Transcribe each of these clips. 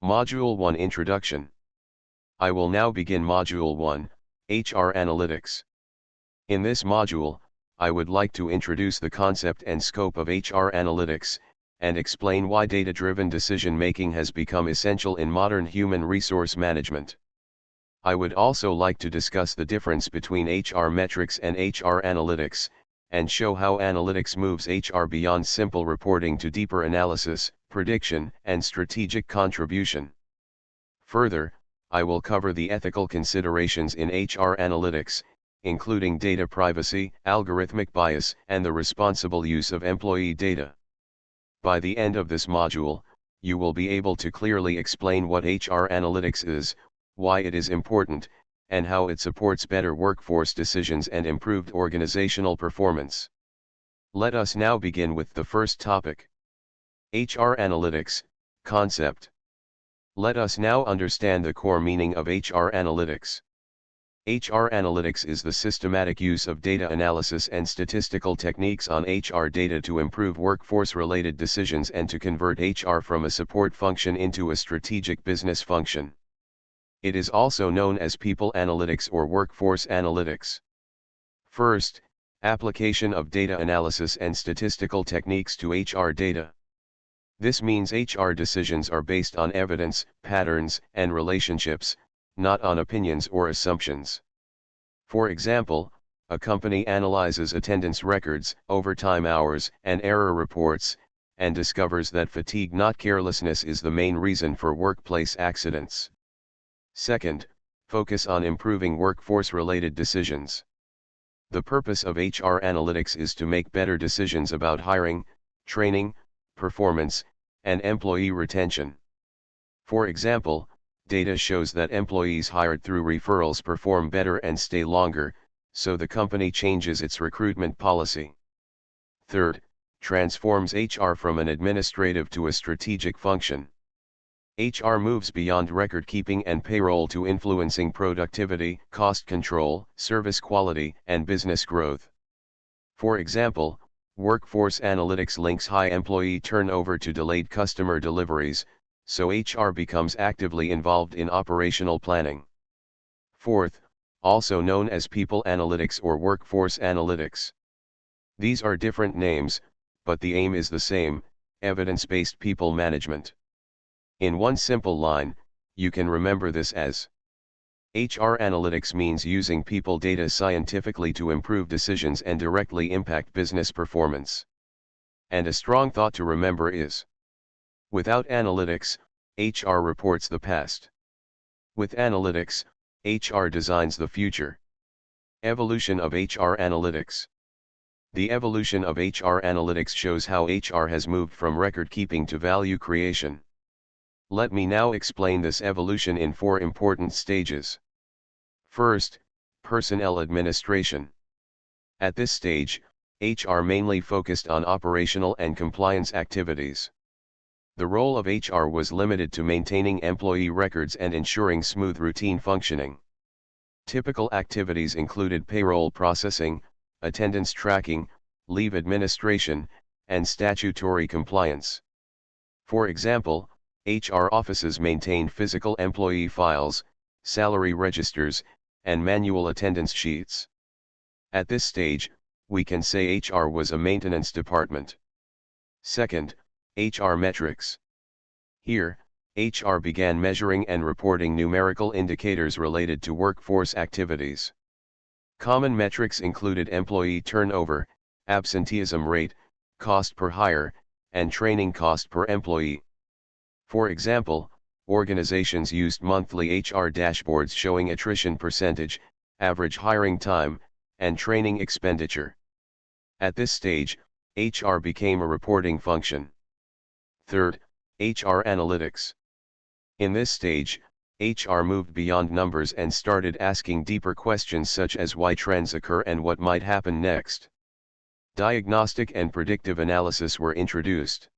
Module 1 Introduction. I will now begin Module 1, HR Analytics. In this module, I would like to introduce the concept and scope of HR Analytics, and explain why data-driven decision-making has become essential in modern human resource management. I would also like to discuss the difference between HR metrics and HR analytics, and show how analytics moves HR beyond simple reporting to deeper analysis, prediction, and strategic contribution. Further, I will cover the ethical considerations in HR analytics, including data privacy, algorithmic bias, and the responsible use of employee data. By the end of this module, you will be able to clearly explain what HR analytics is, why it is important, and how it supports better workforce decisions and improved organizational performance. Let us now begin with the first topic. HR analytics, concept. Let us now understand the core meaning of HR analytics. HR analytics is the systematic use of data analysis and statistical techniques on HR data to improve workforce-related decisions and to convert HR from a support function into a strategic business function. It is also known as people analytics or workforce analytics. First, application of data analysis and statistical techniques to HR data. This means HR decisions are based on evidence, patterns, and relationships, not on opinions or assumptions. For example, a company analyzes attendance records, overtime hours, and error reports, and discovers that fatigue, not carelessness, is the main reason for workplace accidents. Second, focus on improving workforce-related decisions. The purpose of HR analytics is to make better decisions about hiring, training, performance, and employee retention. For example, data shows that employees hired through referrals perform better and stay longer, so the company changes its recruitment policy. Third, transforms HR from an administrative to a strategic function. HR moves beyond record-keeping and payroll to influencing productivity, cost control, service quality, and business growth. For example, workforce analytics links high employee turnover to delayed customer deliveries, so HR becomes actively involved in operational planning. Fourth, also known as people analytics or workforce analytics. These are different names, but the aim is the same: evidence-based people management. In one simple line, you can remember this as: HR analytics means using people data scientifically to improve decisions and directly impact business performance. And a strong thought to remember is: without analytics, HR reports the past. With analytics, HR designs the future. Evolution of HR analytics. The evolution of HR analytics shows how HR has moved from record keeping to value creation. Let me now explain this evolution in 4 important stages. First, personnel administration. At this stage, HR mainly focused on operational and compliance activities. The role of HR was limited to maintaining employee records and ensuring smooth routine functioning. Typical activities included payroll processing, attendance tracking, leave administration, and statutory compliance. For example, HR offices maintained physical employee files, salary registers, and manual attendance sheets. At this stage, we can say HR was a maintenance department. Second, HR metrics. Here, HR began measuring and reporting numerical indicators related to workforce activities. Common metrics included employee turnover, absenteeism rate, cost per hire, and training cost per employee. For example, organizations used monthly HR dashboards showing attrition percentage, average hiring time, and training expenditure. At this stage, HR became a reporting function. Third, HR analytics. In this stage, HR moved beyond numbers and started asking deeper questions such as why trends occur and what might happen next. Diagnostic and predictive analysis were introduced.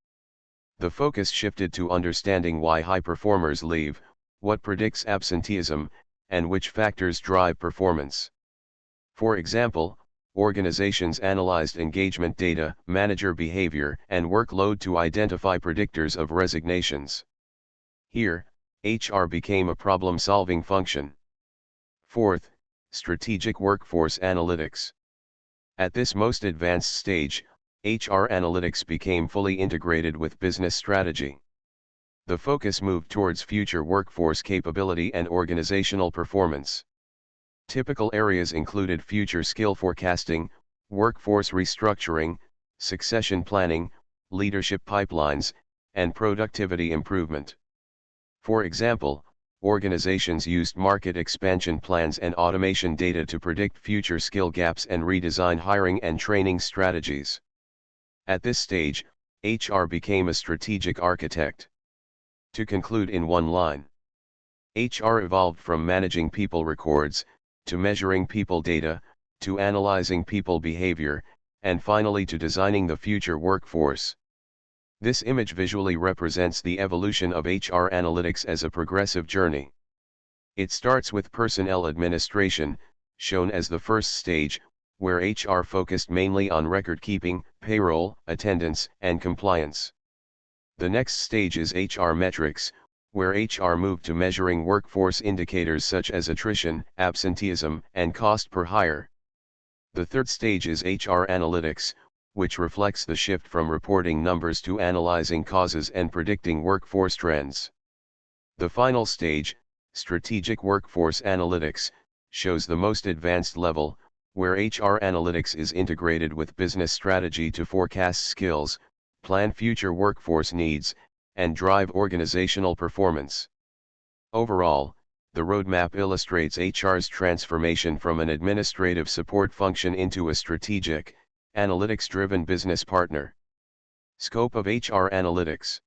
The focus shifted to understanding why high performers leave, what predicts absenteeism, and which factors drive performance. For example, organizations analyzed engagement data, manager behavior, and workload to identify predictors of resignations. Here, HR became a problem-solving function. Fourth, strategic workforce analytics. At this most advanced stage, HR analytics became fully integrated with business strategy. The focus moved towards future workforce capability and organizational performance. Typical areas included future skill forecasting, workforce restructuring, succession planning, leadership pipelines, and productivity improvement. For example, organizations used market expansion plans and automation data to predict future skill gaps and redesign hiring and training strategies. At this stage, HR became a strategic architect. To conclude in one line, HR evolved from managing people records, to measuring people data, to analyzing people behavior, and finally to designing the future workforce. This image visually represents the evolution of HR analytics as a progressive journey. It starts with personnel administration, shown as the first stage, where HR focused mainly on record keeping, payroll, attendance, and compliance. The next stage is HR metrics, where HR moved to measuring workforce indicators such as attrition, absenteeism, and cost per hire. The third stage is HR analytics, which reflects the shift from reporting numbers to analyzing causes and predicting workforce trends. The final stage, strategic workforce analytics, shows the most advanced level, where HR analytics is integrated with business strategy to forecast skills, plan future workforce needs, and drive organizational performance. Overall, the roadmap illustrates HR's transformation from an administrative support function into a strategic, analytics-driven business partner. Scope of HR analytics.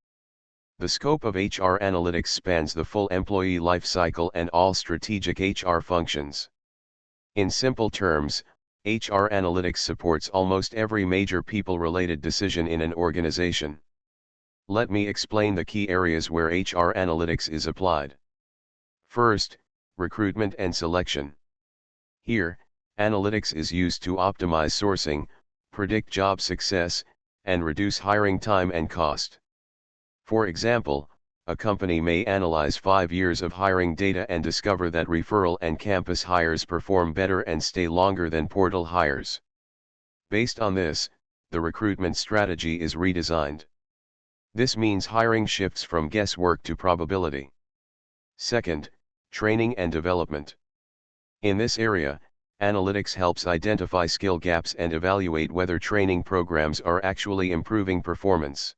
The scope of HR analytics spans the full employee life cycle and all strategic HR functions. In simple terms, HR analytics supports almost every major people-related decision in an organization. Let me explain the key areas where HR analytics is applied. First, recruitment and selection. Here, analytics is used to optimize sourcing, predict job success, and reduce hiring time and cost. For example, a company may analyze 5 years of hiring data and discover that referral and campus hires perform better and stay longer than portal hires. Based on this, the recruitment strategy is redesigned. This means hiring shifts from guesswork to probability. Second, training and development. In this area, analytics helps identify skill gaps and evaluate whether training programs are actually improving performance.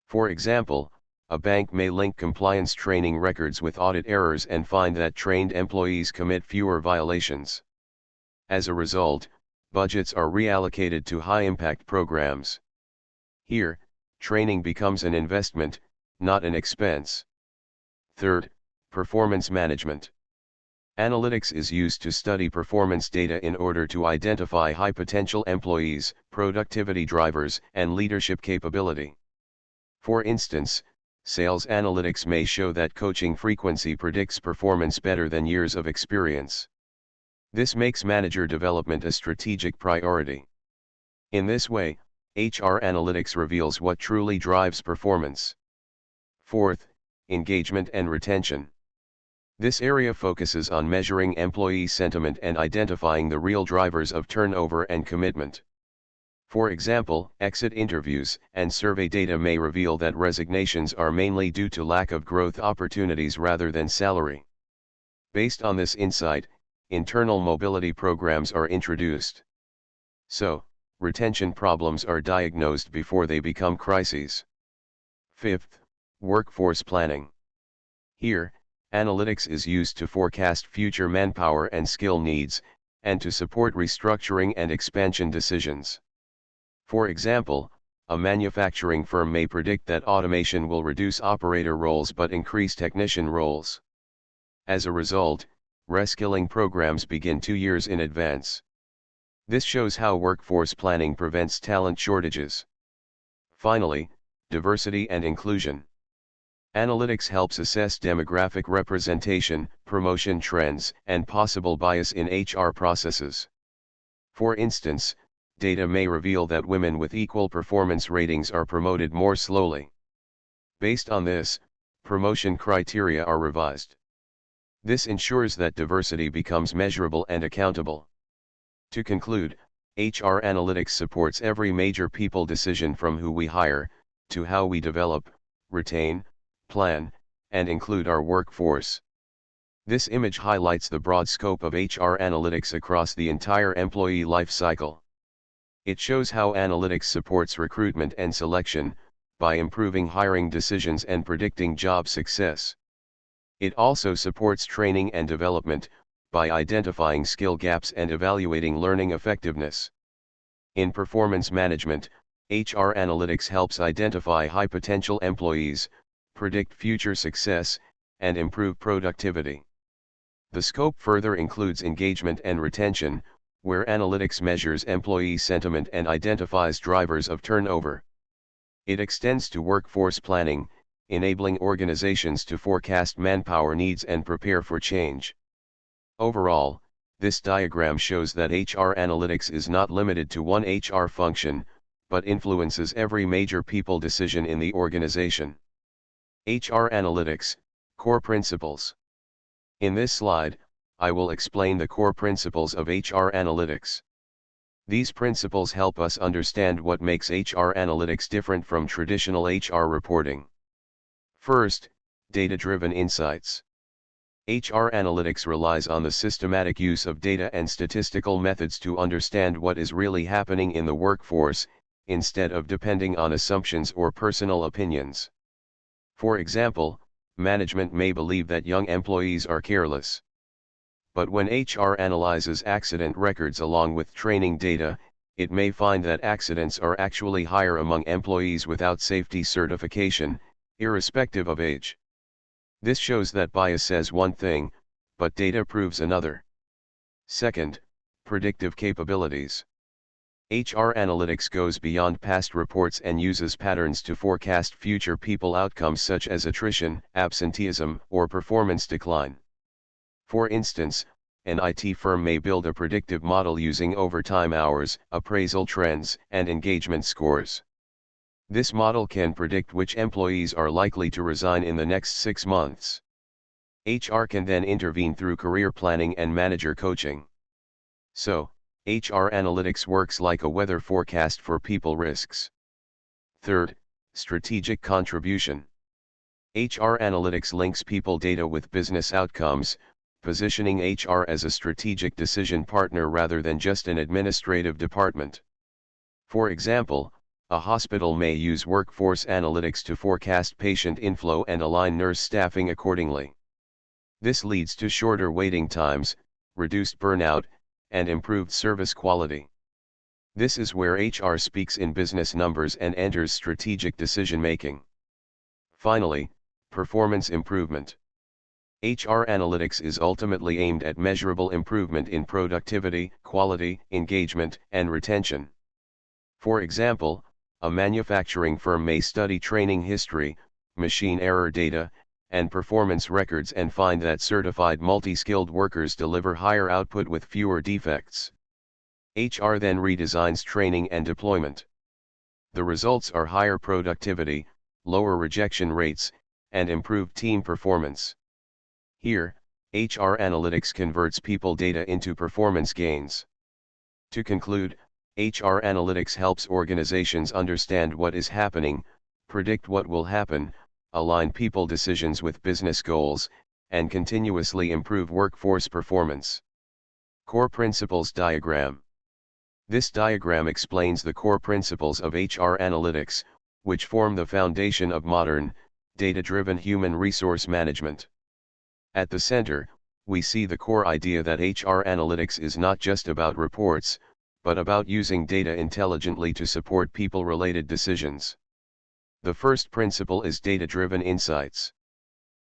For example, a bank may link compliance training records with audit errors and find that trained employees commit fewer violations. As a result, budgets are reallocated to high-impact programs. Here, training becomes an investment, not an expense. Third, performance management. Analytics is used to study performance data in order to identify high-potential employees, productivity drivers, and leadership capability. For instance, sales analytics may show that coaching frequency predicts performance better than years of experience. This makes manager development a strategic priority. In this way, HR analytics reveals what truly drives performance. Fourth, engagement and retention. This area focuses on measuring employee sentiment and identifying the real drivers of turnover and commitment. For example, exit interviews and survey data may reveal that resignations are mainly due to lack of growth opportunities rather than salary. Based on this insight, internal mobility programs are introduced. So, retention problems are diagnosed before they become crises. Fifth, workforce planning. Here, analytics is used to forecast future manpower and skill needs, and to support restructuring and expansion decisions. For example, a manufacturing firm may predict that automation will reduce operator roles but increase technician roles. As a result, reskilling programs begin 2 years in advance. This shows how workforce planning prevents talent shortages. Finally, diversity and inclusion. Analytics helps assess demographic representation, promotion trends, and possible bias in HR processes. For instance, data may reveal that women with equal performance ratings are promoted more slowly. Based on this, promotion criteria are revised. This ensures that diversity becomes measurable and accountable. To conclude, HR analytics supports every major people decision from who we hire, to how we develop, retain, plan, and include our workforce. This image highlights the broad scope of HR analytics across the entire employee life cycle. It shows how analytics supports recruitment and selection, by improving hiring decisions and predicting job success. It also supports training and development, by identifying skill gaps and evaluating learning effectiveness. In performance management, HR analytics helps identify high potential employees, predict future success, and improve productivity. The scope further includes engagement and retention, where analytics measures employee sentiment and identifies drivers of turnover. It extends to workforce planning, enabling organizations to forecast manpower needs and prepare for change. Overall, this diagram shows that HR analytics is not limited to one HR function, but influences every major people decision in the organization. HR analytics, core principles. In this slide, I will explain the core principles of HR analytics. These principles help us understand what makes HR analytics different from traditional HR reporting. First, data-driven insights. HR analytics relies on the systematic use of data and statistical methods to understand what is really happening in the workforce, instead of depending on assumptions or personal opinions. For example, management may believe that young employees are careless. But when HR analyzes accident records along with training data, it may find that accidents are actually higher among employees without safety certification, irrespective of age. This shows that bias says one thing, but data proves another. Second, predictive capabilities. HR analytics goes beyond past reports and uses patterns to forecast future people outcomes such as attrition, absenteeism, or performance decline. For instance, an IT firm may build a predictive model using overtime hours, appraisal trends, and engagement scores. This model can predict which employees are likely to resign in the next 6 months. HR can then intervene through career planning and manager coaching. So, HR analytics works like a weather forecast for people risks. Third, strategic contribution. HR analytics links people data with business outcomes, positioning HR as a strategic decision partner rather than just an administrative department. For example, a hospital may use workforce analytics to forecast patient inflow and align nurse staffing accordingly. This leads to shorter waiting times, reduced burnout, and improved service quality. This is where HR speaks in business numbers and enters strategic decision-making. Finally, performance improvement. HR analytics is ultimately aimed at measurable improvement in productivity, quality, engagement, and retention. For example, a manufacturing firm may study training history, machine error data, and performance records and find that certified multi-skilled workers deliver higher output with fewer defects. HR then redesigns training and deployment. The results are higher productivity, lower rejection rates, and improved team performance. Here, HR analytics converts people data into performance gains. To conclude, HR analytics helps organizations understand what is happening, predict what will happen, align people decisions with business goals, and continuously improve workforce performance. Core Principles Diagram. This diagram explains the core principles of HR analytics, which form the foundation of modern, data-driven human resource management. At the center, we see the core idea that HR analytics is not just about reports, but about using data intelligently to support people-related decisions. The first principle is data-driven insights.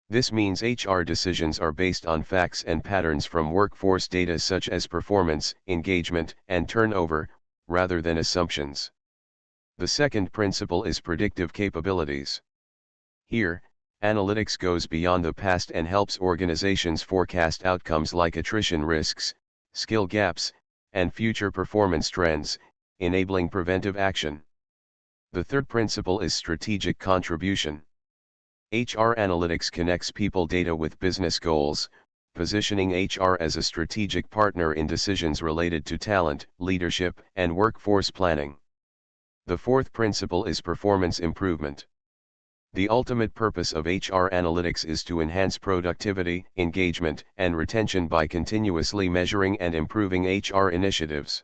This means HR decisions are based on facts and patterns from workforce data such as performance, engagement, and turnover, rather than assumptions. The second principle is predictive capabilities. Here, analytics goes beyond the past and helps organizations forecast outcomes like attrition risks, skill gaps, and future performance trends, enabling preventive action. The third principle is strategic contribution. HR analytics connects people data with business goals, positioning HR as a strategic partner in decisions related to talent, leadership, and workforce planning. The fourth principle is performance improvement. The ultimate purpose of HR analytics is to enhance productivity, engagement, and retention by continuously measuring and improving HR initiatives.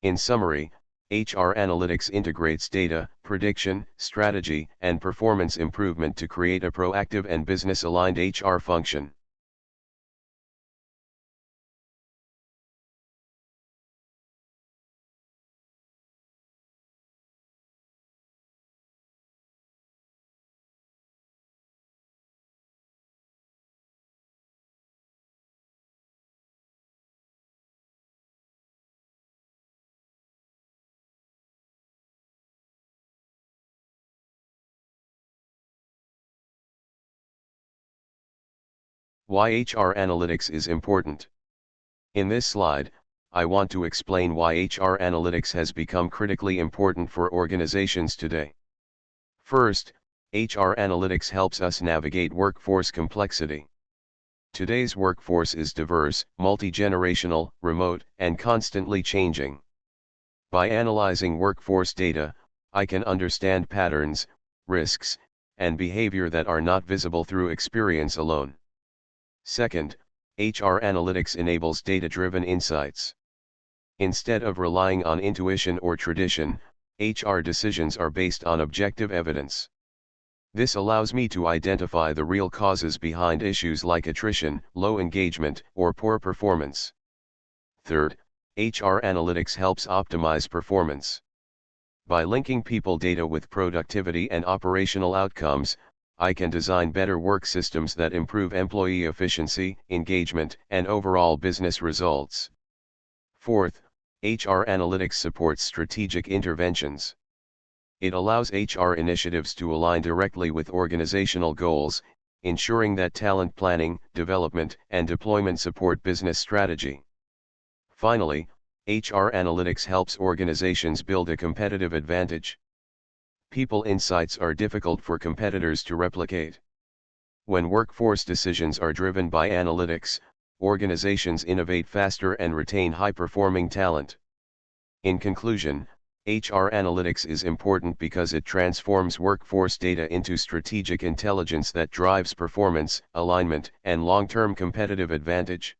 In summary, HR analytics integrates data, prediction, strategy, and performance improvement to create a proactive and business-aligned HR function. Why HR analytics is important. In this slide, I want to explain why HR analytics has become critically important for organizations today. First, HR analytics helps us navigate workforce complexity. Today's workforce is diverse, multi-generational, remote, and constantly changing. By analyzing workforce data, I can understand patterns, risks, and behavior that are not visible through experience alone. Second, HR analytics enables data-driven insights. Instead of relying on intuition or tradition, HR decisions are based on objective evidence. This allows me to identify the real causes behind issues like attrition, low engagement, or poor performance. Third, HR analytics helps optimize performance. By linking people data with productivity and operational outcomes, I can design better work systems that improve employee efficiency, engagement, and overall business results. Fourth, HR analytics supports strategic interventions. It allows HR initiatives to align directly with organizational goals, ensuring that talent planning, development, and deployment support business strategy. Finally, HR analytics helps organizations build a competitive advantage. People insights are difficult for competitors to replicate. When workforce decisions are driven by analytics, organizations innovate faster and retain high-performing talent. In conclusion, HR analytics is important because it transforms workforce data into strategic intelligence that drives performance, alignment, and long-term competitive advantage.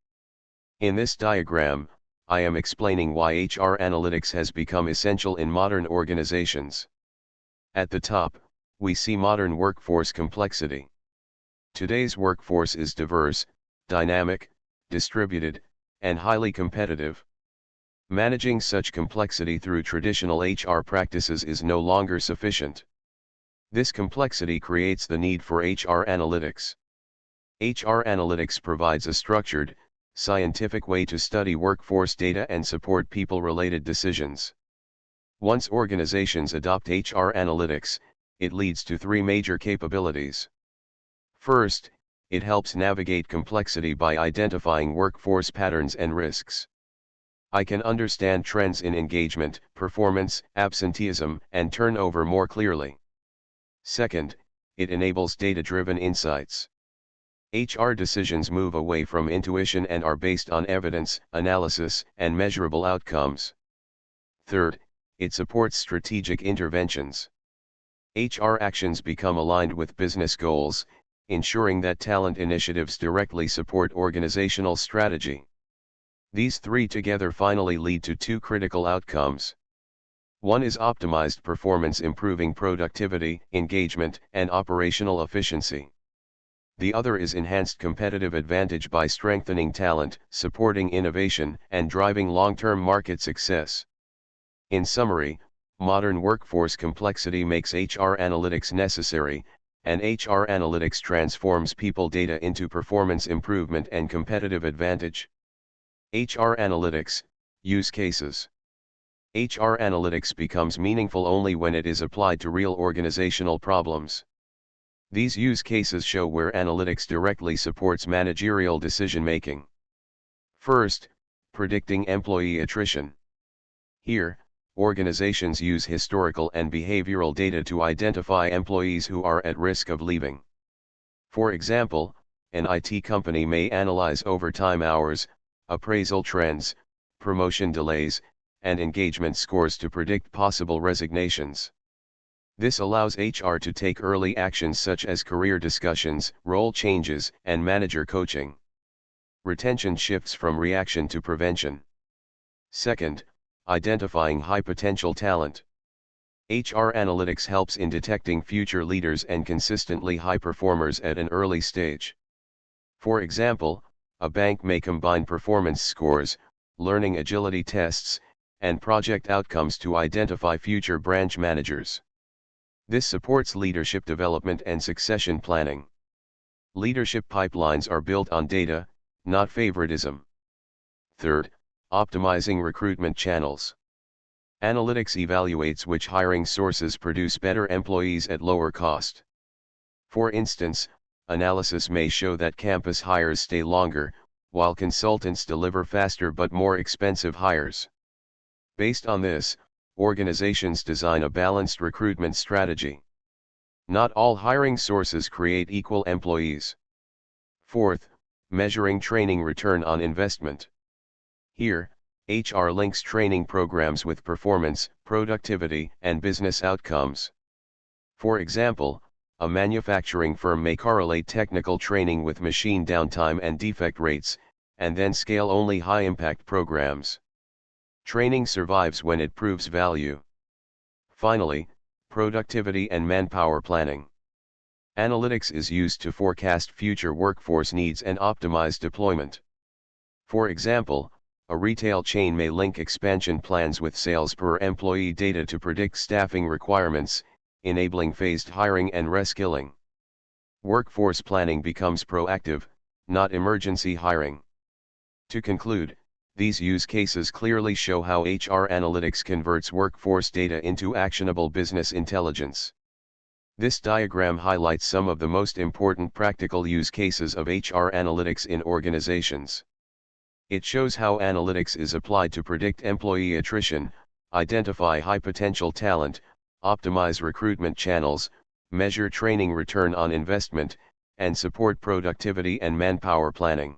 In this diagram, I am explaining why HR analytics has become essential in modern organizations. At the top, we see modern workforce complexity. Today's workforce is diverse, dynamic, distributed, and highly competitive. Managing such complexity through traditional HR practices is no longer sufficient. This complexity creates the need for HR analytics. HR analytics provides a structured, scientific way to study workforce data and support people-related decisions. Once organizations adopt HR analytics, it leads to three major capabilities. First, it helps navigate complexity by identifying workforce patterns and risks. I can understand trends in engagement, performance, absenteeism, and turnover more clearly. Second, it enables data-driven insights. HR decisions move away from intuition and are based on evidence, analysis, and measurable outcomes. Third, it supports strategic interventions. HR actions become aligned with business goals, ensuring that talent initiatives directly support organizational strategy. These three together finally lead to two critical outcomes. One is optimized performance, improving productivity, engagement, and operational efficiency. The other is enhanced competitive advantage by strengthening talent, supporting innovation, and driving long-term market success. In summary, modern workforce complexity makes HR analytics necessary, and HR analytics transforms people data into performance improvement and competitive advantage. HR analytics, use cases. HR analytics becomes meaningful only when it is applied to real organizational problems. These use cases show where analytics directly supports managerial decision-making. First, predicting employee attrition. Here, organizations use historical and behavioral data to identify employees who are at risk of leaving. For example, an IT company may analyze overtime hours, appraisal trends, promotion delays, and engagement scores to predict possible resignations. This allows HR to take early actions such as career discussions, role changes, and manager coaching. Retention shifts from reaction to prevention. Second, identifying high potential talent. HR analytics helps in detecting future leaders and consistently high performers at an early stage. For example, a bank may combine performance scores, learning agility tests, and project outcomes to identify future branch managers. This supports leadership development and succession planning. Leadership pipelines are built on data, not favoritism. Third, optimizing recruitment channels. Analytics evaluates which hiring sources produce better employees at lower cost. For instance, analysis may show that campus hires stay longer, while consultants deliver faster but more expensive hires. Based on this, organizations design a balanced recruitment strategy. Not all hiring sources create equal employees. Fourth, measuring training return on investment. Here, HR links training programs with performance, productivity, and business outcomes. For example, a manufacturing firm may correlate technical training with machine downtime and defect rates, and then scale only high-impact programs. Training survives when it proves value. Finally, productivity and manpower planning. Analytics is used to forecast future workforce needs and optimize deployment. For example, a retail chain may link expansion plans with sales per employee data to predict staffing requirements, enabling phased hiring and reskilling. Workforce planning becomes proactive, not emergency hiring. To conclude, these use cases clearly show how HR analytics converts workforce data into actionable business intelligence. This diagram highlights some of the most important practical use cases of HR analytics in organizations. It shows how analytics is applied to predict employee attrition, identify high-potential talent, optimize recruitment channels, measure training return on investment, and support productivity and manpower planning.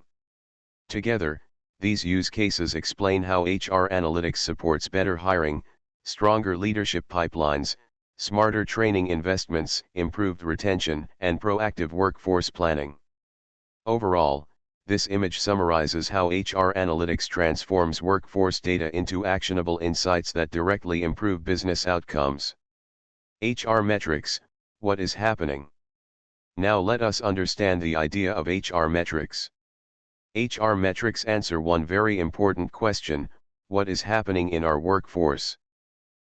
Together, these use cases explain how HR analytics supports better hiring, stronger leadership pipelines, smarter training investments, improved retention, and proactive workforce planning. Overall, this image summarizes how HR analytics transforms workforce data into actionable insights that directly improve business outcomes. HR metrics, what is happening? Now let us understand the idea of HR metrics. HR metrics answer one very important question: what is happening in our workforce?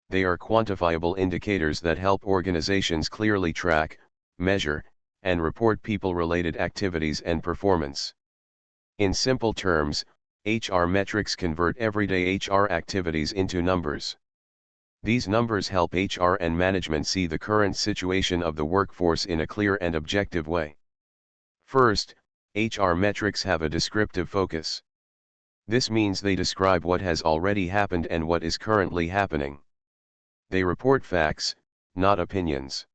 They are quantifiable indicators that help organizations clearly track, measure, and report people-related activities and performance. In simple terms, HR metrics convert everyday HR activities into numbers. These numbers help HR and management see the current situation of the workforce in a clear and objective way. First, HR metrics have a descriptive focus. This means they describe what has already happened and what is currently happening. They report facts, not opinions.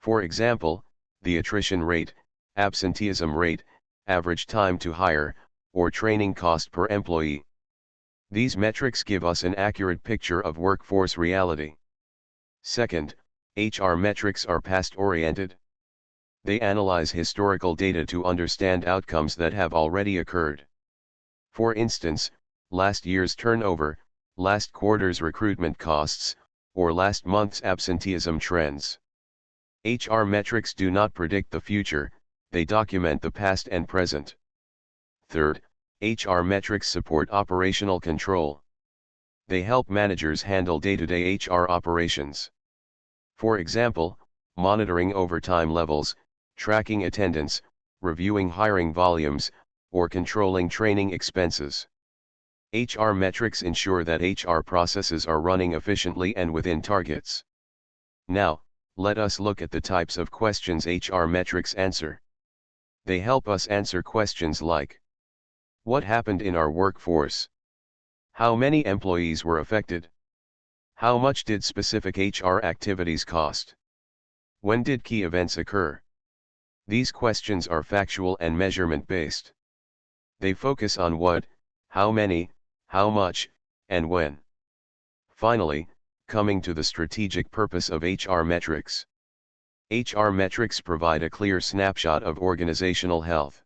For example, the attrition rate, absenteeism rate, average time to hire, or training cost per employee. These metrics give us an accurate picture of workforce reality. Second, HR metrics are past-oriented. They analyze historical data to understand outcomes that have already occurred. For instance, last year's turnover, last quarter's recruitment costs, or last month's absenteeism trends. HR metrics do not predict the future, they document the past and present. Third, HR metrics support operational control. They help managers handle day-to-day HR operations. For example, monitoring overtime levels, tracking attendance, reviewing hiring volumes, or controlling training expenses. HR metrics ensure that HR processes are running efficiently and within targets. Now, let us look at the types of questions HR metrics answer. They help us answer questions like: what happened in our workforce? How many employees were affected? How much did specific HR activities cost? When did key events occur? These questions are factual and measurement-based. They focus on what, how many, how much, and when. Finally, coming to the strategic purpose of HR metrics. HR metrics provide a clear snapshot of organizational health.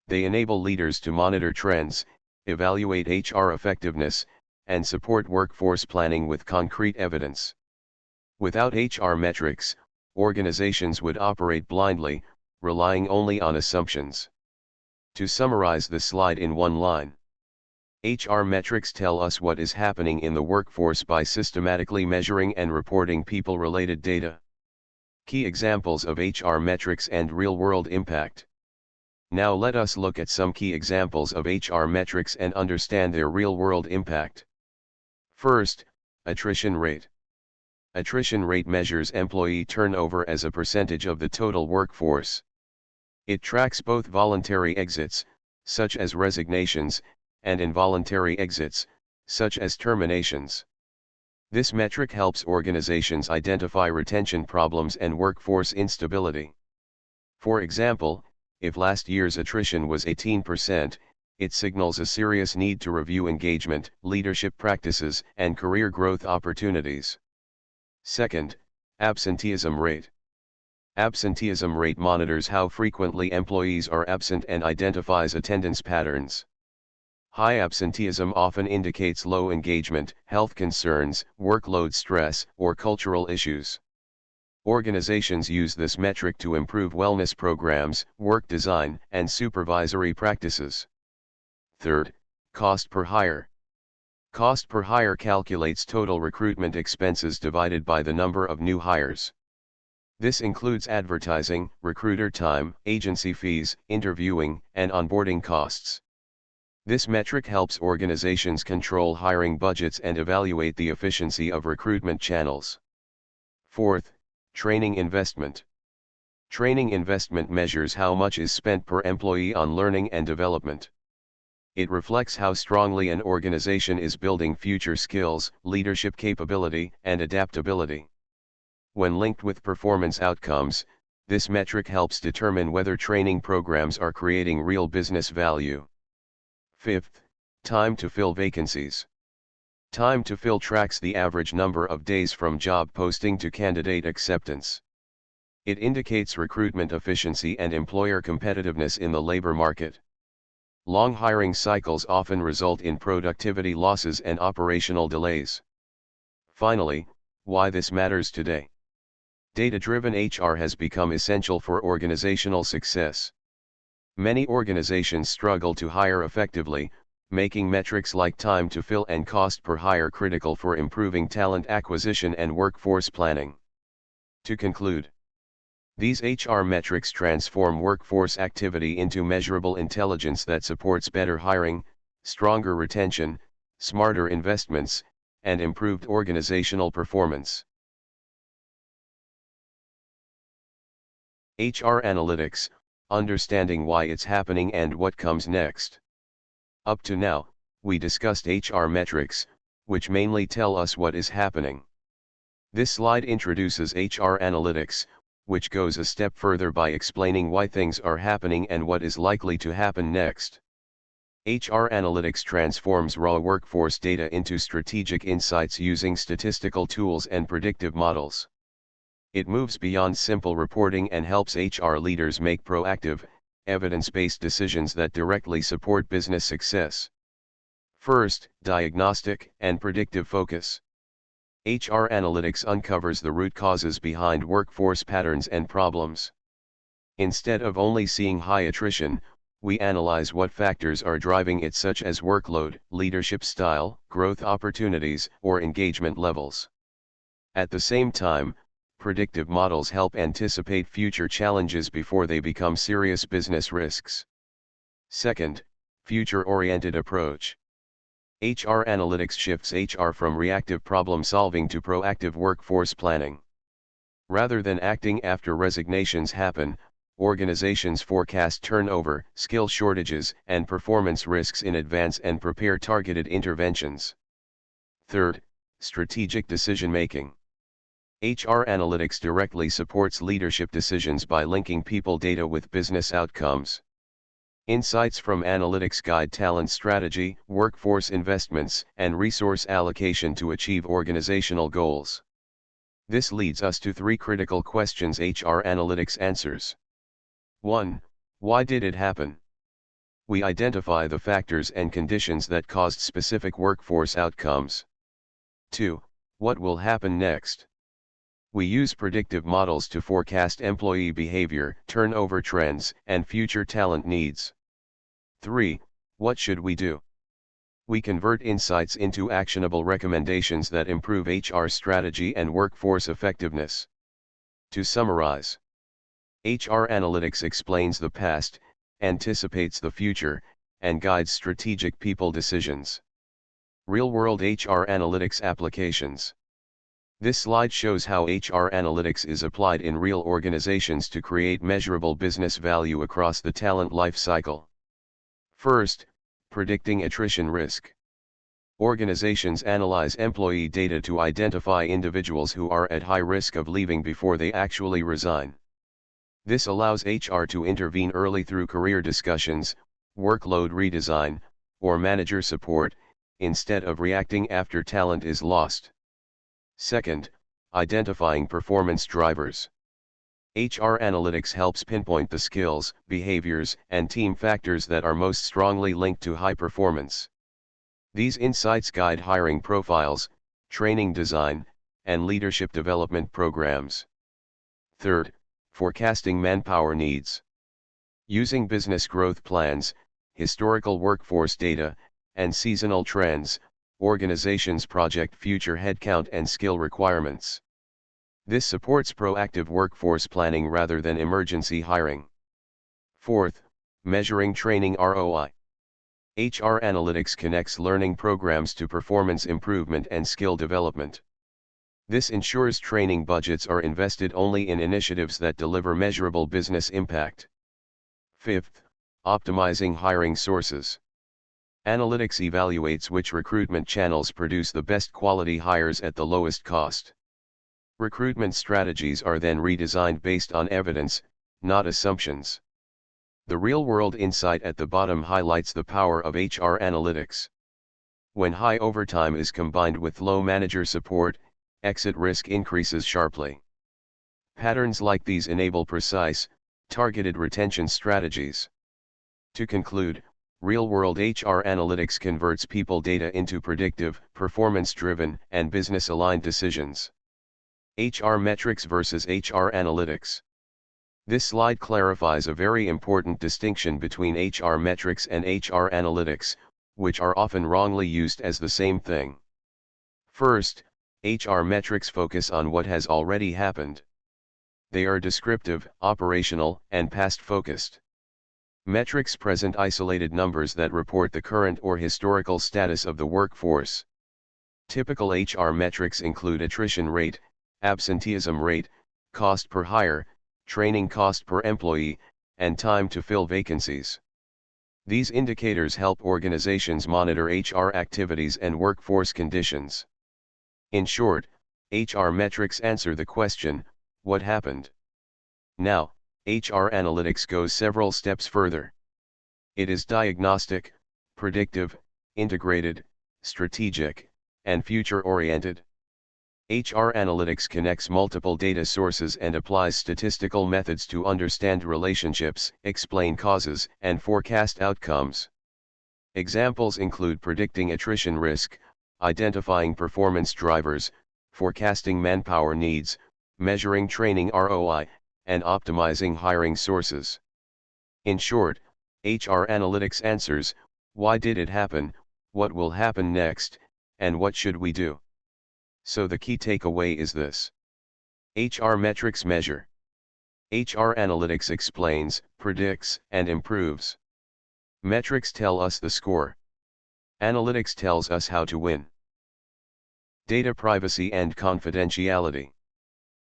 They enable leaders to monitor trends, evaluate HR effectiveness, and support workforce planning with concrete evidence. Without HR metrics, organizations would operate blindly, relying only on assumptions. To summarize the slide in one line, HR metrics tell us what is happening in the workforce by systematically measuring and reporting people-related data. Key examples of HR metrics and real-world impact. Now let us look at some key examples of HR metrics and understand their real-world impact. First, attrition rate. Attrition rate measures employee turnover as a percentage of the total workforce. It tracks both voluntary exits, such as resignations, and involuntary exits, such as terminations. This metric helps organizations identify retention problems and workforce instability. For example, if last year's attrition was 18%, it signals a serious need to review engagement, leadership practices, and career growth opportunities. Second, absenteeism rate. Absenteeism rate monitors how frequently employees are absent and identifies attendance patterns. High absenteeism often indicates low engagement, health concerns, workload stress, or cultural issues. Organizations use this metric to improve wellness programs, work design, and supervisory practices. Third, cost per hire. Cost per hire calculates total recruitment expenses divided by the number of new hires. This includes advertising, recruiter time, agency fees, interviewing, and onboarding costs. This metric helps organizations control hiring budgets and evaluate the efficiency of recruitment channels. Fourth, training investment. Training investment measures how much is spent per employee on learning and development. It reflects how strongly an organization is building future skills, leadership capability, and adaptability. When linked with performance outcomes, this metric helps determine whether training programs are creating real business value. Fifth, time to fill vacancies. Time to fill tracks the average number of days from job posting to candidate acceptance. It indicates recruitment efficiency and employer competitiveness in the labor market. Long hiring cycles often result in productivity losses and operational delays. Finally, why this matters today. Data-driven HR has become essential for organizational success. Many organizations struggle to hire effectively, making metrics like time to fill and cost per hire critical for improving talent acquisition and workforce planning. To conclude, these HR metrics transform workforce activity into measurable intelligence that supports better hiring, stronger retention, smarter investments, and improved organizational performance. HR analytics, understanding why it's happening and what comes next. Up to now, we discussed HR metrics, which mainly tell us what is happening. This slide introduces HR analytics, which goes a step further by explaining why things are happening and what is likely to happen next. HR analytics transforms raw workforce data into strategic insights using statistical tools and predictive models. It moves beyond simple reporting and helps HR leaders make proactive, evidence-based decisions that directly support business success. First, diagnostic and predictive focus. HR analytics uncovers the root causes behind workforce patterns and problems. Instead of only seeing high attrition, we analyze what factors are driving it, such as workload, leadership style, growth opportunities, or engagement levels. At the same time, predictive models help anticipate future challenges before they become serious business risks. Second, future-oriented approach. HR analytics shifts HR from reactive problem solving to proactive workforce planning. Rather than acting after resignations happen, organizations forecast turnover, skill shortages, and performance risks in advance and prepare targeted interventions. Third, strategic decision-making. HR analytics directly supports leadership decisions by linking people data with business outcomes. Insights from analytics guide talent strategy, workforce investments, and resource allocation to achieve organizational goals. This leads us to three critical questions HR analytics answers. 1. Why did it happen? We identify the factors and conditions that caused specific workforce outcomes. 2. What will happen next? We use predictive models to forecast employee behavior, turnover trends, and future talent needs. 3. What should we do? We convert insights into actionable recommendations that improve HR strategy and workforce effectiveness. To summarize, HR analytics explains the past, anticipates the future, and guides strategic people decisions. Real-world HR analytics applications. This slide shows how HR analytics is applied in real organizations to create measurable business value across the talent life cycle. First, predicting attrition risk. Organizations analyze employee data to identify individuals who are at high risk of leaving before they actually resign. This allows HR to intervene early through career discussions, workload redesign, or manager support, instead of reacting after talent is lost. Second, identifying performance drivers. HR analytics helps pinpoint the skills, behaviors, and team factors that are most strongly linked to high performance. These insights guide hiring profiles, training design, and leadership development programs. Third, forecasting manpower needs. Using business growth plans, historical workforce data, and seasonal trends, organizations project future headcount and skill requirements. This supports proactive workforce planning rather than emergency hiring. Fourth, measuring training ROI. HR analytics connects learning programs to performance improvement and skill development. This ensures training budgets are invested only in initiatives that deliver measurable business impact. Fifth, optimizing hiring sources. Analytics evaluates which recruitment channels produce the best quality hires at the lowest cost. Recruitment strategies are then redesigned based on evidence, not assumptions. The real-world insight at the bottom highlights the power of HR analytics. When high overtime is combined with low manager support, exit risk increases sharply. Patterns like these enable precise, targeted retention strategies. To conclude, real-world HR analytics converts people data into predictive, performance-driven, and business-aligned decisions. HR metrics versus HR analytics. This slide clarifies a very important distinction between HR metrics and HR analytics, which are often wrongly used as the same thing. First, HR metrics focus on what has already happened. They are descriptive, operational, and past-focused. Metrics present isolated numbers that report the current or historical status of the workforce. Typical HR metrics include attrition rate, absenteeism rate, cost per hire, training cost per employee, and time to fill vacancies. These indicators help organizations monitor HR activities and workforce conditions. In short, HR metrics answer the question, what happened? Now, HR analytics goes several steps further. It is diagnostic, predictive, integrated, strategic, and future-oriented. HR analytics connects multiple data sources and applies statistical methods to understand relationships, explain causes, and forecast outcomes. Examples include predicting attrition risk, identifying performance drivers, forecasting manpower needs, measuring training ROI, and optimizing hiring sources. In short, HR analytics answers, why did it happen, what will happen next, and what should we do? So the key takeaway is this. HR metrics measure. HR analytics explains, predicts, and improves. Metrics tell us the score. Analytics tells us how to win. Data privacy and confidentiality.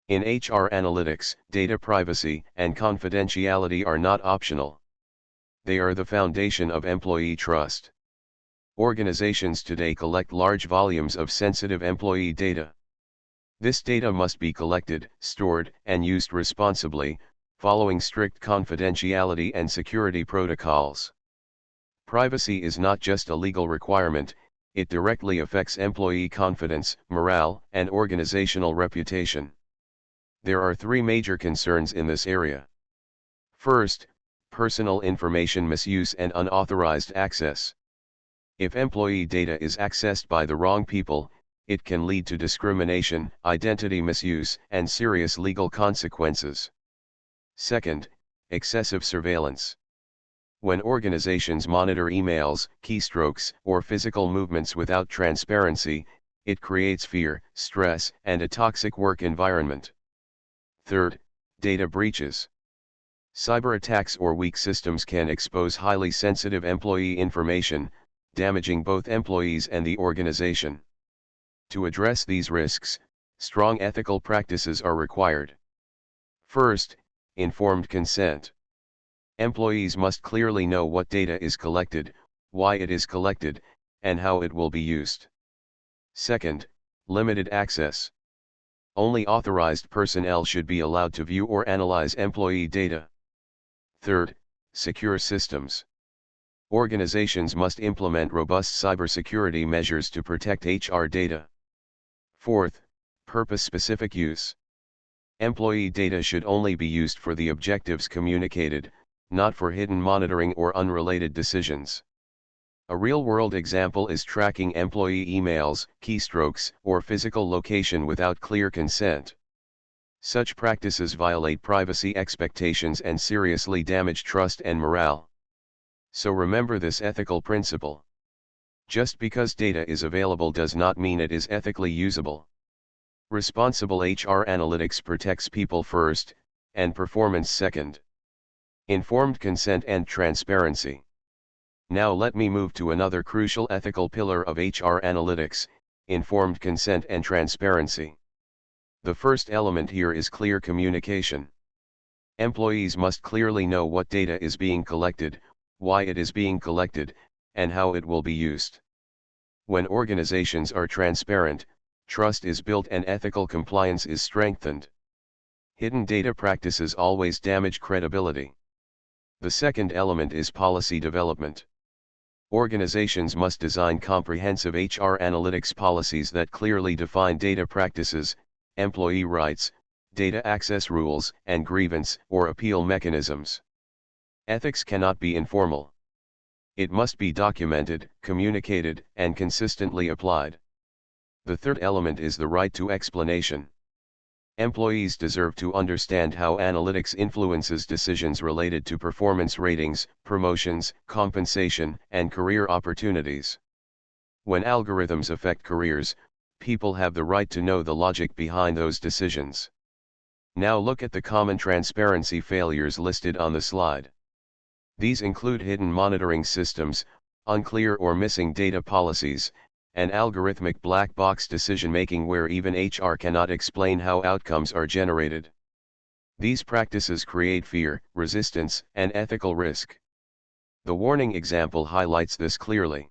In HR analytics, data privacy and confidentiality are not optional. They are the foundation of employee trust. Organizations today collect large volumes of sensitive employee data. This data must be collected, stored, and used responsibly, following strict confidentiality and security protocols. Privacy is not just a legal requirement, it directly affects employee confidence, morale, and organizational reputation. There are three major concerns in this area. First, personal information misuse and unauthorized access. If employee data is accessed by the wrong people, it can lead to discrimination, identity misuse, and serious legal consequences. Second, excessive surveillance. When organizations monitor emails, keystrokes, or physical movements without transparency, it creates fear, stress, and a toxic work environment. Third, data breaches. Cyber attacks or weak systems can expose highly sensitive employee information, damaging both employees and the organization. To address these risks, strong ethical practices are required. First, informed consent. Employees must clearly know what data is collected, why it is collected, and how it will be used. Second, limited access. Only authorized personnel should be allowed to view or analyze employee data. Third, secure systems. Organizations must implement robust cybersecurity measures to protect HR data. Fourth, purpose-specific use. Employee data should only be used for the objectives communicated, not for hidden monitoring or unrelated decisions. A real-world example is tracking employee emails, keystrokes, or physical location without clear consent. Such practices violate privacy expectations and seriously damage trust and morale. So remember this ethical principle. Just because data is available does not mean it is ethically usable. Responsible HR analytics protects people first, and performance second. Informed consent and transparency. Now let me move to another crucial ethical pillar of HR analytics, informed consent and transparency. The first element here is clear communication. Employees must clearly know what data is being collected, why it is being collected, and how it will be used. When organizations are transparent, trust is built and ethical compliance is strengthened. Hidden data practices always damage credibility. The second element is policy development. Organizations must design comprehensive HR analytics policies that clearly define data practices, employee rights, data access rules, and grievance or appeal mechanisms. Ethics cannot be informal. It must be documented, communicated, and consistently applied. The third element is the right to explanation. Employees deserve to understand how analytics influences decisions related to performance ratings, promotions, compensation, and career opportunities. When algorithms affect careers, people have the right to know the logic behind those decisions. Now look at the common transparency failures listed on the slide. These include hidden monitoring systems, unclear or missing data policies, and algorithmic black box decision-making where even HR cannot explain how outcomes are generated. These practices create fear, resistance, and ethical risk. The warning example highlights this clearly.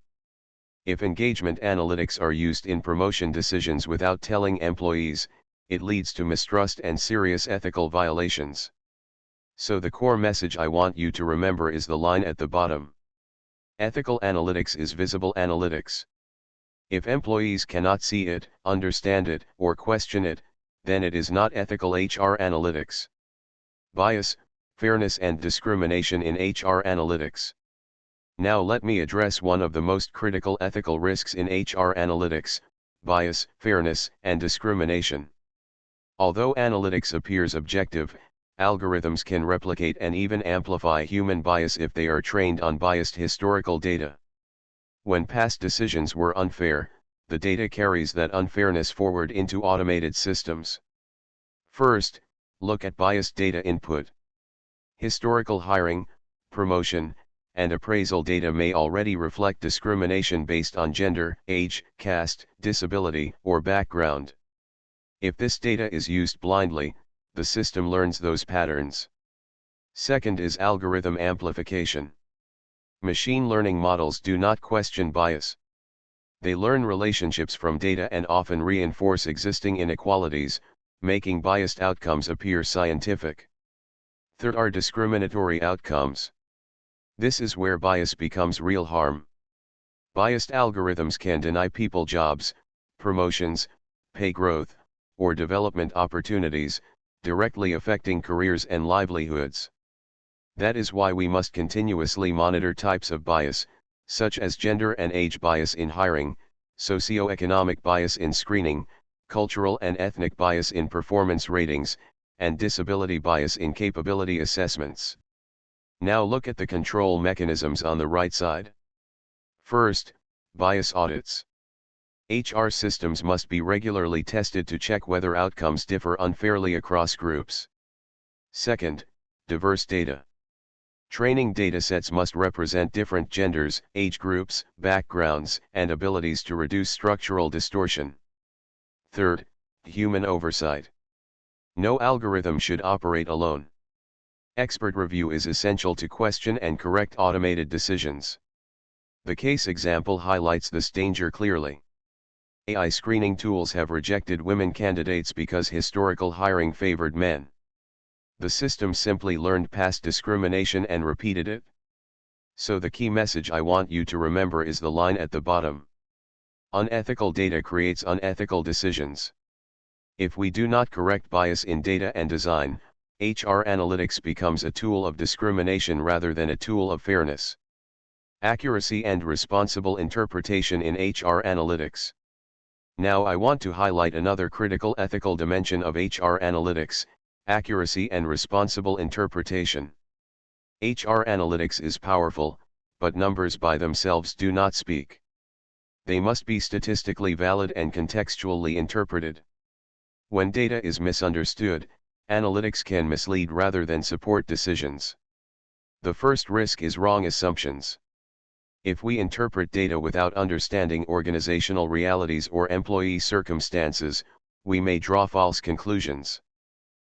If engagement analytics are used in promotion decisions without telling employees, it leads to mistrust and serious ethical violations. So the core message I want you to remember is the line at the bottom. Ethical analytics is visible analytics. If employees cannot see it, understand it, or question it, then it is not ethical HR analytics. Bias, fairness and discrimination in HR analytics. Now let me address one of the most critical ethical risks in HR analytics, bias, fairness, and discrimination. Although analytics appears objective, algorithms can replicate and even amplify human bias if they are trained on biased historical data. When past decisions were unfair, the data carries that unfairness forward into automated systems. First, look at biased data input. Historical hiring, promotion, and appraisal data may already reflect discrimination based on gender, age, caste, disability, or background. If this data is used blindly, the system learns those patterns. Second is algorithm amplification. Machine learning models do not question bias. They learn relationships from data and often reinforce existing inequalities, making biased outcomes appear scientific. Third are discriminatory outcomes. This is where bias becomes real harm. Biased algorithms can deny people jobs, promotions, pay growth, or development opportunities, directly affecting careers and livelihoods. That is why we must continuously monitor types of bias, such as gender and age bias in hiring, socioeconomic bias in screening, cultural and ethnic bias in performance ratings, and disability bias in capability assessments. Now look at the control mechanisms on the right side. First, bias audits. HR systems must be regularly tested to check whether outcomes differ unfairly across groups. Second, diverse data. Training datasets must represent different genders, age groups, backgrounds, and abilities to reduce structural distortion. Third, human oversight. No algorithm should operate alone. Expert review is essential to question and correct automated decisions. The case example highlights this danger clearly. AI screening tools have rejected women candidates because historical hiring favored men. The system simply learned past discrimination and repeated it. So the key message I want you to remember is the line at the bottom. Unethical data creates unethical decisions. If we do not correct bias in data and design, HR analytics becomes a tool of discrimination rather than a tool of fairness. Accuracy and responsible interpretation in HR analytics. Now I want to highlight another critical ethical dimension of HR analytics: accuracy and responsible interpretation. HR analytics is powerful, but numbers by themselves do not speak. They must be statistically valid and contextually interpreted. When data is misunderstood, analytics can mislead rather than support decisions. The first risk is wrong assumptions. If we interpret data without understanding organizational realities or employee circumstances, we may draw false conclusions.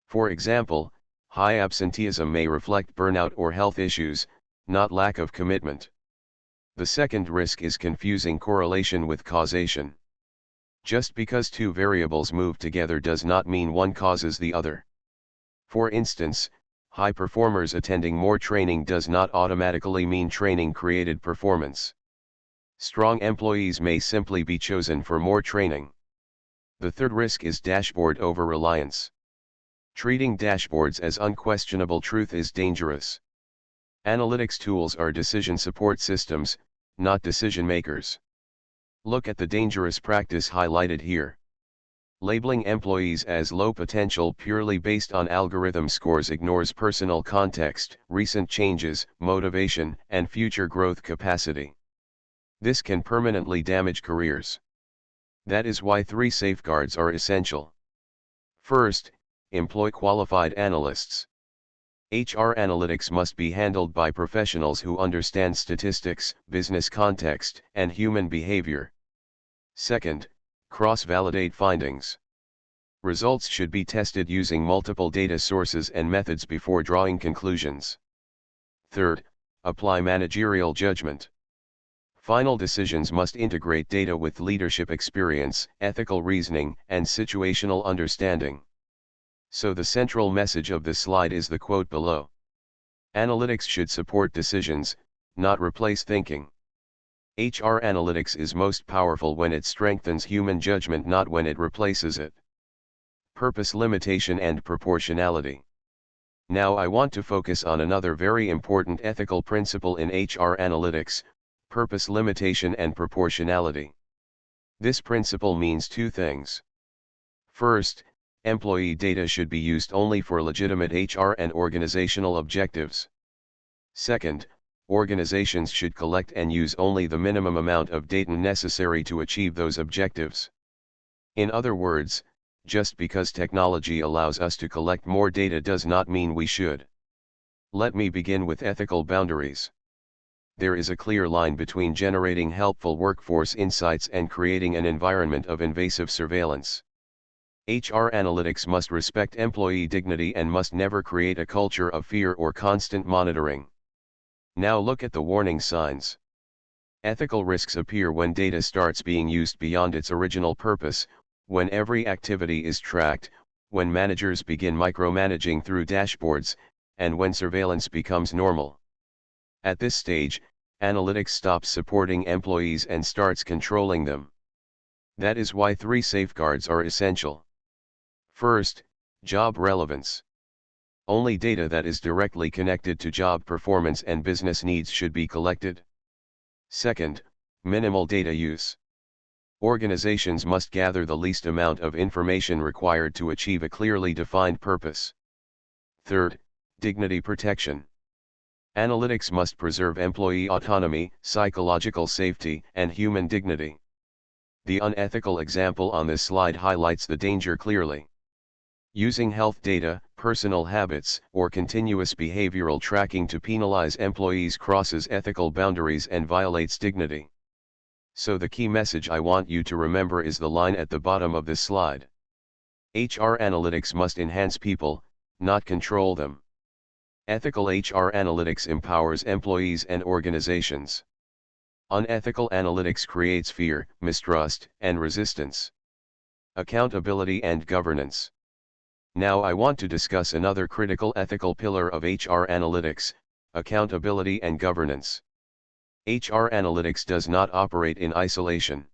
For example, high absenteeism may reflect burnout or health issues, not lack of commitment. The second risk is confusing correlation with causation. Just because two variables move together does not mean one causes the other. For instance, high performers attending more training does not automatically mean training created performance. Strong employees may simply be chosen for more training. The third risk is dashboard over-reliance. Treating dashboards as unquestionable truth is dangerous. Analytics tools are decision support systems, not decision makers. Look at the dangerous practice highlighted here. Labeling employees as low potential purely based on algorithm scores ignores personal context, recent changes, motivation, and future growth capacity. This can permanently damage careers. That is why 3 safeguards are essential. First, employ qualified analysts. HR analytics must be handled by professionals who understand statistics, business context, and human behavior. Second, cross-validate findings. Results should be tested using multiple data sources and methods before drawing conclusions. Third, apply managerial judgment. Final decisions must integrate data with leadership experience, ethical reasoning, and situational understanding. So the central message of this slide is the quote below. Analytics should support decisions, not replace thinking. HR analytics is most powerful when it strengthens human judgment, not when it replaces it. Purpose, limitation, and proportionality. Now I want to focus on another very important ethical principle in HR analytics: purpose, limitation, and proportionality. This principle means 2 things. First, employee data should be used only for legitimate HR and organizational objectives. Second, organizations should collect and use only the minimum amount of data necessary to achieve those objectives. In other words, just because technology allows us to collect more data does not mean we should. Let me begin with ethical boundaries. There is a clear line between generating helpful workforce insights and creating an environment of invasive surveillance. HR analytics must respect employee dignity and must never create a culture of fear or constant monitoring. Now look at the warning signs. Ethical risks appear when data starts being used beyond its original purpose, when every activity is tracked, when managers begin micromanaging through dashboards, and when surveillance becomes normal. At this stage, analytics stops supporting employees and starts controlling them. That is why 3 safeguards are essential. First, job relevance. Only data that is directly connected to job performance and business needs should be collected. Second, minimal data use. Organizations must gather the least amount of information required to achieve a clearly defined purpose. Third, dignity protection. Analytics must preserve employee autonomy, psychological safety, and human dignity. The unethical example on this slide highlights the danger clearly. Using health data, personal habits, or continuous behavioral tracking to penalize employees crosses ethical boundaries and violates dignity. So the key message I want you to remember is the line at the bottom of this slide. HR analytics must enhance people, not control them. Ethical HR analytics empowers employees and organizations. Unethical analytics creates fear, mistrust, and resistance. Accountability and governance. Now I want to discuss another critical ethical pillar of HR analytics, accountability and governance. HR analytics does not operate in isolation.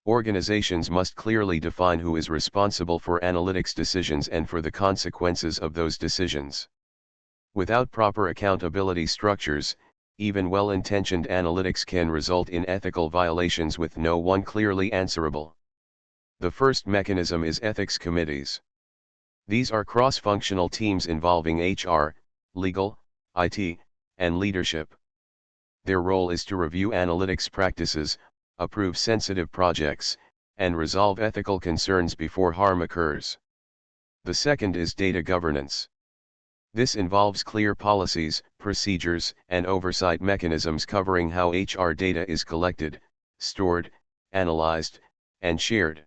Organizations must clearly define who is responsible for analytics decisions and for the consequences of those decisions. Without proper accountability structures, even well-intentioned analytics can result in ethical violations with no one clearly answerable. The first mechanism is ethics committees. These are cross-functional teams involving HR, legal, IT, and leadership. Their role is to review analytics practices, approve sensitive projects, and resolve ethical concerns before harm occurs. The second is data governance. This involves clear policies, procedures, and oversight mechanisms covering how HR data is collected, stored, analyzed, and shared.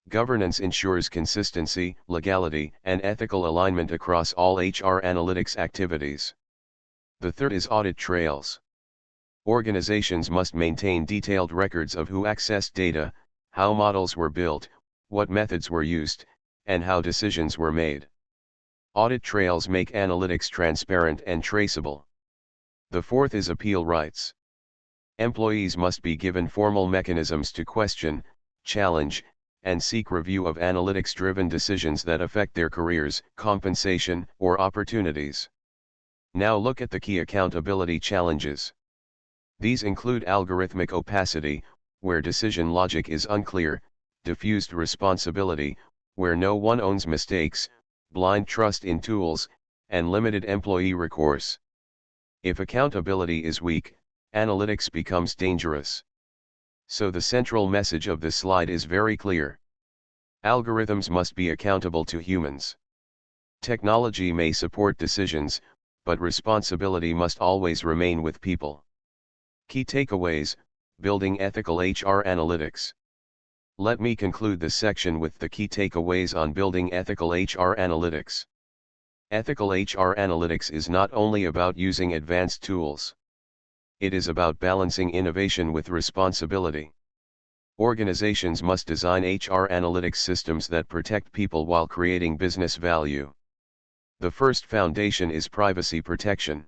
Governance ensures consistency, legality, and ethical alignment across all HR analytics activities. The third is audit trails. Organizations must maintain detailed records of who accessed data, how models were built, what methods were used, and how decisions were made. Audit trails make analytics transparent and traceable. The fourth is appeal rights. Employees must be given formal mechanisms to question, challenge, and seek review of analytics-driven decisions that affect their careers, compensation, or opportunities. Now look at the key accountability challenges. These include algorithmic opacity, where decision logic is unclear, diffused responsibility, where no one owns mistakes, blind trust in tools, and limited employee recourse. If accountability is weak, analytics becomes dangerous. So the central message of this slide is very clear. Algorithms must be accountable to humans. Technology may support decisions, but responsibility must always remain with people. Key takeaways: building ethical HR analytics. Let me conclude this section with the key takeaways on building ethical HR analytics. Ethical HR analytics is not only about using advanced tools. It is about balancing innovation with responsibility. Organizations must design HR analytics systems that protect people while creating business value. The first foundation is privacy protection.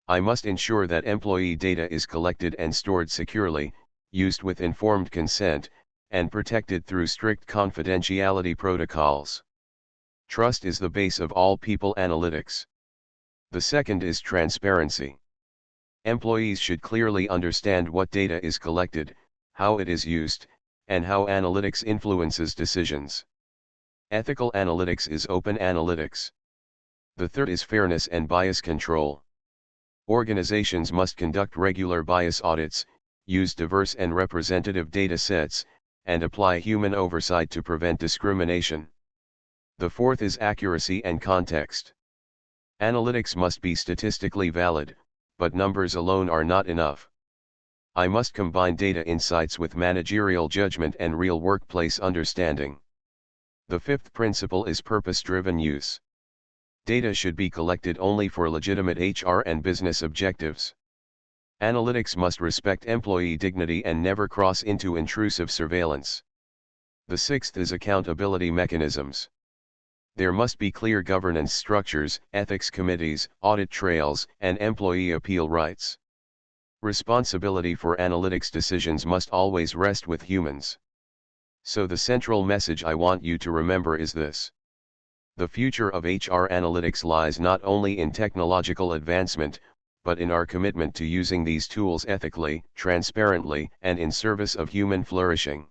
I must ensure that employee data is collected and stored securely, used with informed consent, and protected through strict confidentiality protocols. Trust is the base of all people analytics. The second is transparency. Employees should clearly understand what data is collected, how it is used, and how analytics influences decisions. Ethical analytics is open analytics. The third is fairness and bias control. Organizations must conduct regular bias audits, use diverse and representative data sets, and apply human oversight to prevent discrimination. The fourth is accuracy and context. Analytics must be statistically valid, but numbers alone are not enough. I must combine data insights with managerial judgment and real workplace understanding. The fifth principle is purpose-driven use. Data should be collected only for legitimate HR and business objectives. Analytics must respect employee dignity and never cross into intrusive surveillance. The sixth is accountability mechanisms. There must be clear governance structures, ethics committees, audit trails, and employee appeal rights. Responsibility for analytics decisions must always rest with humans. So the central message I want you to remember is this. The future of HR analytics lies not only in technological advancement, but in our commitment to using these tools ethically, transparently, and in service of human flourishing.